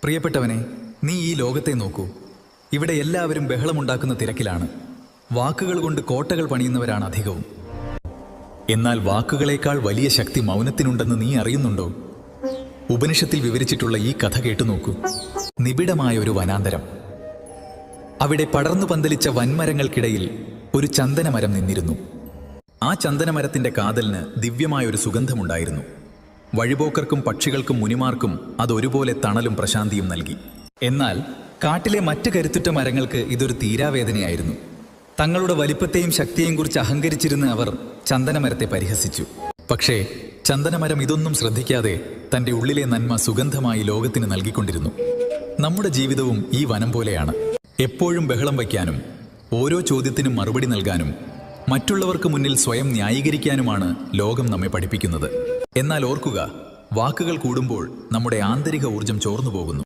പ്രിയപ്പെട്ടവനെ, നീ ഈ ലോകത്തെ നോക്കൂ. ഇവിടെ എല്ലാവരും ബഹളമുണ്ടാക്കുന്ന തിരക്കിലാണ്. വാക്കുകൾ കൊണ്ട് കോട്ടകൾ പണിയുന്നവരാണ് അധികവും. എന്നാൽ വാക്കുകളേക്കാൾ വലിയ ശക്തി മൗനത്തിനുണ്ടെന്ന് നീ അറിയുന്നുണ്ടോ? ഉപനിഷത്തിൽ വിവരിച്ചിട്ടുള്ള ഈ കഥ കേട്ടു നോക്കൂ. നിബിഡമായ ഒരു വനാന്തരം. അവിടെ പടർന്നു പന്തലിച്ച വൻമരങ്ങൾക്കിടയിൽ ഒരു ചന്ദനമരം നിന്നിരുന്നു. ആ ചന്ദനമരത്തിന്റെ കാതലിന് ദിവ്യമായൊരു സുഗന്ധമുണ്ടായിരുന്നു. വഴിപോക്കർക്കും പക്ഷികൾക്കും മുനിമാർക്കും അതൊരുപോലെ തണലും പ്രശാന്തിയും നൽകി. എന്നാൽ കാട്ടിലെ മറ്റ് കരുത്തുറ്റ മരങ്ങൾക്ക് ഇതൊരു തീരാവേദനയായിരുന്നു. തങ്ങളുടെ വലിപ്പത്തെയും ശക്തിയെയും കുറിച്ച് അഹങ്കരിച്ചിരുന്ന അവർ ചന്ദനമരത്തെ പരിഹസിച്ചു. പക്ഷേ ചന്ദനമരം ഇതൊന്നും ശ്രദ്ധിക്കാതെ തൻ്റെ ഉള്ളിലെ നന്മ സുഗന്ധമായി ലോകത്തിന് നൽകിക്കൊണ്ടിരുന്നു. നമ്മുടെ ജീവിതവും ഈ വനം പോലെയാണ്. എപ്പോഴും ബഹളം വയ്ക്കാനും ഓരോ ചോദ്യത്തിനും മറുപടി നൽകാനും മറ്റുള്ളവർക്ക് മുന്നിൽ സ്വയം ന്യായീകരിക്കാനുമാണ് ലോകം നമ്മെ പഠിപ്പിക്കുന്നത്. എന്നാൽ ഓർക്കുക, വാക്കുകൾ കൂടുമ്പോൾ നമ്മുടെ ആന്തരിക ഊർജം ചോർന്നു പോകുന്നു.